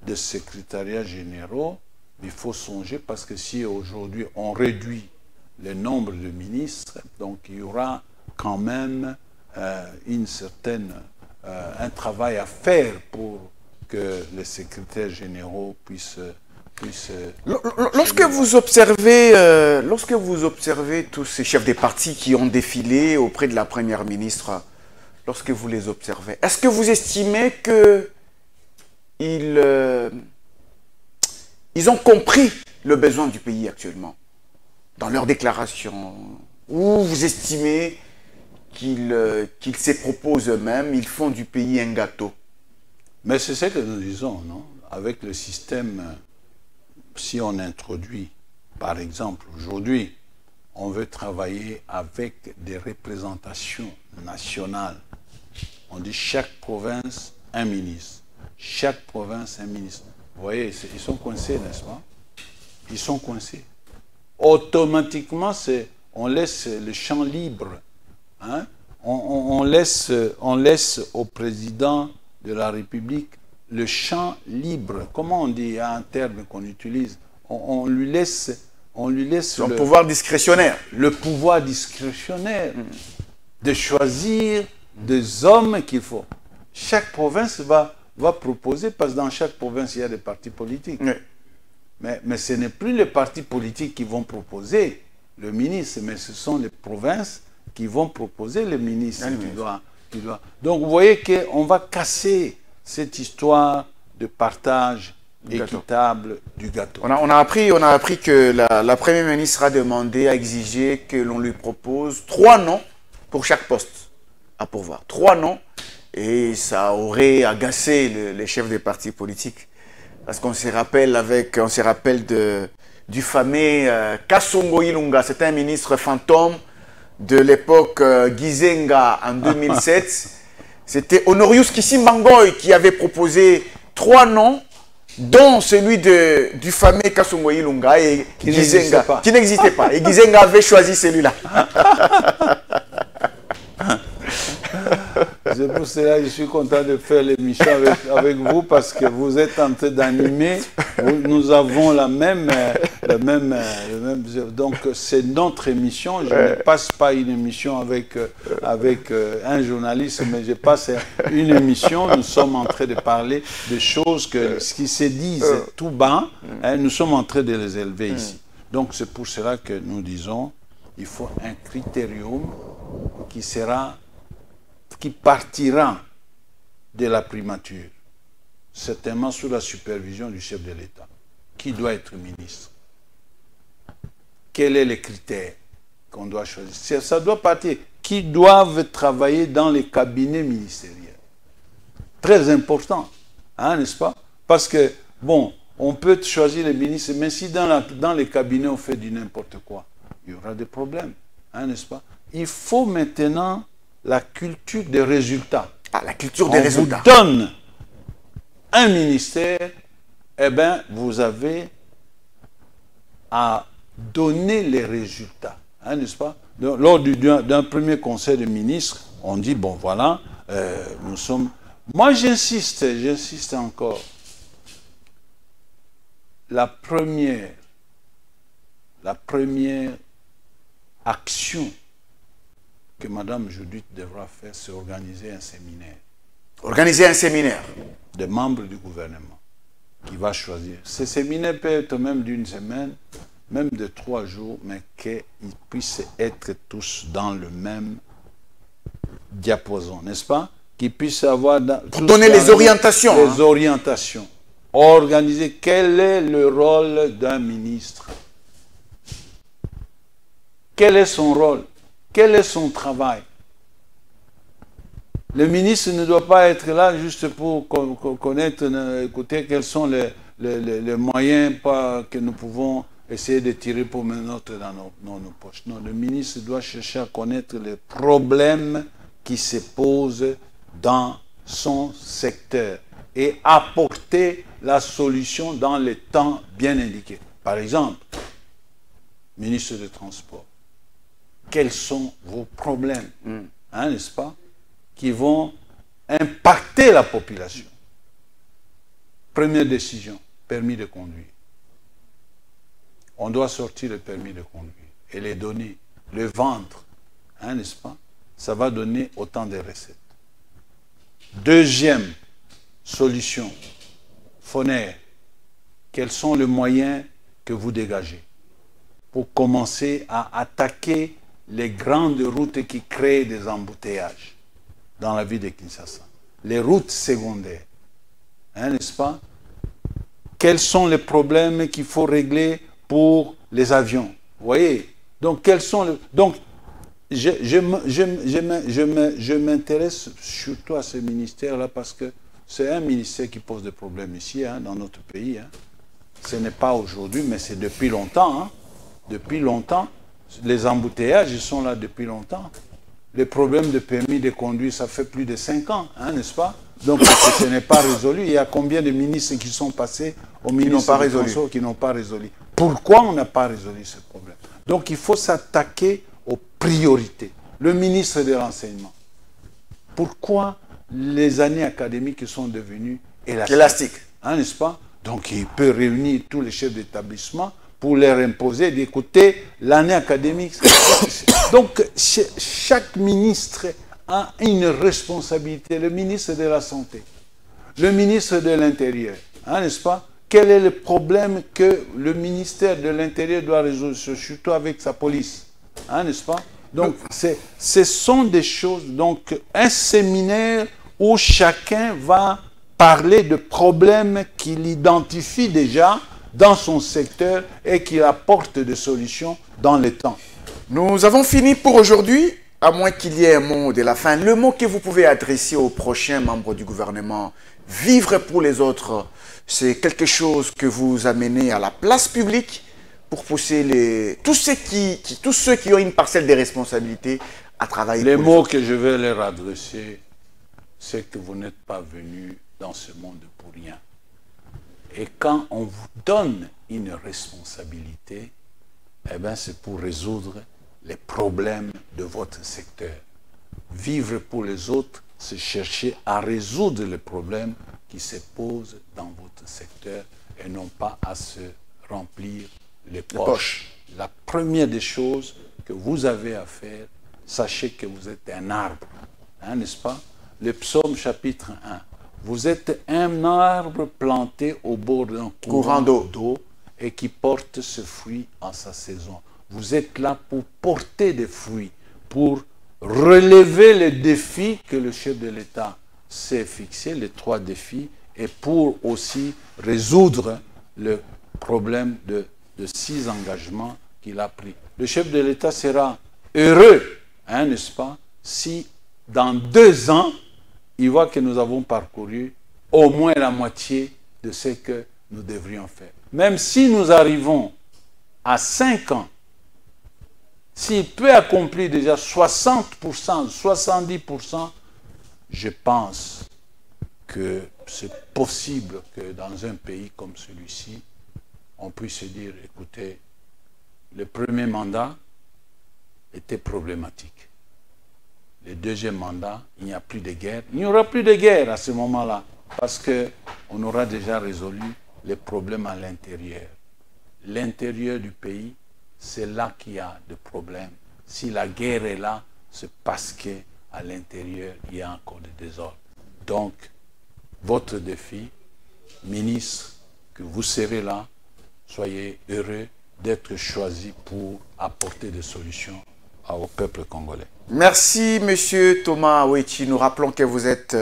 de secrétariats généraux, il faut songer, parce que si aujourd'hui on réduit le nombre de ministres, donc il y aura quand même un travail à faire pour que les secrétaires généraux puissent lorsque vous observez tous ces chefs des partis qui ont défilé auprès de la première ministre, lorsque vous les observez, est-ce que vous estimez que ils ont compris le besoin du pays actuellement dans leurs déclarations, ou vous estimez qu'ils se proposent eux-mêmes, ils font du pays un gâteau? Mais c'est ce que nous disons, non? Avec le système, si on introduit, par exemple, aujourd'hui, on veut travailler avec des représentations nationales. On dit chaque province, un ministre. Chaque province, un ministre. Vous voyez, ils sont coincés, n'est-ce pas? Ils sont coincés. Automatiquement, on laisse le champ libre. Hein? On laisse au président de la République le champ libre. Comment on dit? Il y a un terme qu'on utilise. On lui laisse Son pouvoir discrétionnaire. Le pouvoir discrétionnaire de choisir des hommes qu'il faut. Chaque province va proposer, parce que dans chaque province, il y a des partis politiques. Oui. Mais ce n'est plus les partis politiques qui vont proposer le ministre, mais ce sont les provinces qui vont proposer le ministre. Donc vous voyez qu'on va casser cette histoire de partage équitable du gâteau. On a appris que la première ministre a demandé, a exigé que l'on lui propose 3 noms pour chaque poste à pourvoir. 3 noms. Et ça aurait agacé les chefs des partis politiques. Parce qu'on se rappelle du fameux Kasongo Ilunga. C'était un ministre fantôme de l'époque Gizenga en 2007. C'était Honorius Kisimbangoy qui avait proposé 3 noms, dont celui du fameux Kasongo Ilunga et Gizenga, qui n'existait pas. Et Gizenga avait choisi celui-là. C'est pour cela que je suis content de faire l'émission avec vous, parce que vous êtes en train d'animer. Nous avons le même. Donc c'est notre émission. Je ne passe pas une émission avec un journaliste, mais je passe une émission. Nous sommes en train de parler de choses qui se disent tout bas. Hein, nous sommes en train de les élever ici. Donc c'est pour cela que nous disons il faut un critérium qui partira de la primature, certainement sous la supervision du chef de l'État. Qui doit être ministre? Quels sont les critères qu'on doit choisir? Ça doit partir. Qui doivent travailler dans les cabinets ministériels? Très important, hein, n'est-ce pas? Parce que, bon, on peut choisir les ministres, mais si dans les cabinets on fait du n'importe quoi, il y aura des problèmes, hein, n'est-ce pas? Il faut maintenant la culture des résultats. Ah, la culture des résultats. On vous donne un ministère, eh bien, vous avez à donner les résultats, hein, n'est-ce pas? Lors d'un premier conseil de ministres, on dit, bon, voilà, nous sommes... Moi, j'insiste encore. La première action que Mme Judith devra faire, c'est organiser un séminaire. Organiser un séminaire. Des membres du gouvernement qui va choisir. Ce séminaire peut être même d'une semaine, même de 3 jours, mais qu'ils puissent être tous dans le même diapason, n'est-ce pas? Qu'ils puissent avoir... Pour donner les orientations. Les orientations. Organiser quel est le rôle d'un ministre. Quel est son rôle? Quel est son travail? Le ministre ne doit pas être là juste pour connaître, écouter quels sont les moyens que nous pouvons essayer de tirer pour mettre dans nos poches. Non, le ministre doit chercher à connaître les problèmes qui se posent dans son secteur et apporter la solution dans les temps bien indiqués. Par exemple, ministre des Transports, quels sont vos problèmes, hein, n'est-ce pas, qui vont impacter la population? Première décision, permis de conduire. On doit sortir le permis de conduire et les donner, le vendre, hein, n'est-ce pas? Ça va donner autant de recettes. Deuxième solution, Foner, quels sont les moyens que vous dégagez pour commencer à attaquer les grandes routes qui créent des embouteillages dans la ville de Kinshasa, les routes secondaires, hein, n'est-ce pas? Quels sont les problèmes qu'il faut régler pour les avions? Vous voyez? Donc, quels sont les... Donc, je m'intéresse surtout à ce ministère-là parce que c'est un ministère qui pose des problèmes ici, hein, dans notre pays. Hein. Ce n'est pas aujourd'hui, mais c'est depuis longtemps. Hein. Depuis longtemps. Les embouteillages, ils sont là depuis longtemps. Les problèmes de permis de conduire, ça fait plus de 5 ans, hein, n'est-ce pas? Donc, ce n'est pas résolu. Il y a combien de ministres qui sont passés au ministère des Transports qui n'ont pas résolu? Pourquoi on n'a pas résolu ce problème? Donc, il faut s'attaquer aux priorités. Le ministre de l'Enseignement. Pourquoi les années académiques sont devenues élastiques, hein, n'est-ce pas? Donc, il peut réunir tous les chefs d'établissement pour leur imposer d'écouter l'année académique. Donc, chaque ministre a une responsabilité. Le ministre de la Santé, le ministre de l'Intérieur, hein, n'est-ce pas? Quel est le problème que le ministère de l'Intérieur doit résoudre, surtout avec sa police, hein, n'est-ce pas? Donc, ce sont des choses, donc un séminaire où chacun va parler de problèmes qu'il identifie déjà dans son secteur et qu'il apporte des solutions dans le temps. Nous avons fini pour aujourd'hui, à moins qu'il y ait un mot de la fin. Le mot que vous pouvez adresser aux prochains membres du gouvernement, vivre pour les autres, c'est quelque chose que vous amenez à la place publique pour pousser tous ceux qui ont une parcelle de responsabilité à travailler. Les mots que je vais leur adresser, c'est que vous n'êtes pas venus dans ce monde pour rien. Et quand on vous donne une responsabilité, eh bien c'est pour résoudre les problèmes de votre secteur. Vivre pour les autres, c'est chercher à résoudre les problèmes qui se posent dans votre secteur et non pas à se remplir les poches. La première des choses que vous avez à faire, sachez que vous êtes un arbre, hein, n'est-ce pas? Le psaume chapitre 1. Vous êtes un arbre planté au bord d'un courant d'eau et qui porte ce fruit en sa saison. Vous êtes là pour porter des fruits, pour relever les défis que le chef de l'État s'est fixé, les 3 défis, et pour aussi résoudre le problème de 6 engagements qu'il a pris. Le chef de l'État sera heureux, hein, n'est-ce pas, si dans 2 ans, il voit que nous avons parcouru au moins la moitié de ce que nous devrions faire. Même si nous arrivons à 5 ans, s'il peut accomplir déjà 60%, 70%, je pense que c'est possible que dans un pays comme celui-ci, on puisse se dire, écoutez, le premier mandat était problématique. Le deuxième mandat, il n'y a plus de guerre. Il n'y aura plus de guerre à ce moment-là, parce qu'on aura déjà résolu les problèmes à l'intérieur. L'intérieur du pays, c'est là qu'il y a des problèmes. Si la guerre est là, c'est parce qu'à l'intérieur, il y a encore des désordres. Donc, votre défi, ministre, que vous serez là, soyez heureux d'être choisi pour apporter des solutions au peuple congolais. Merci, Monsieur Thomas Ouechi. Nous rappelons que vous êtes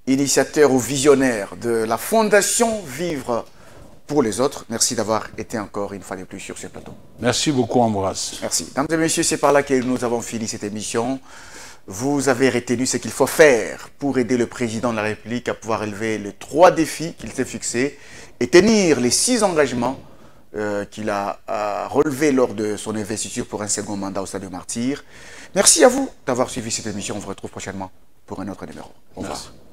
initiateur ou visionnaire de la Fondation Vivre pour les autres. Merci d'avoir été encore une fois de plus sur ce plateau. Merci beaucoup, Ambroise. Merci. Mesdames et messieurs, c'est par là que nous avons fini cette émission. Vous avez retenu ce qu'il faut faire pour aider le président de la République à pouvoir relever les 3 défis qu'il s'est fixés et tenir les 6 engagements qu'il a relevés lors de son investiture pour un second mandat au Stade de Martyrs. Merci à vous d'avoir suivi cette émission. On vous retrouve prochainement pour un autre numéro. Au revoir. Merci.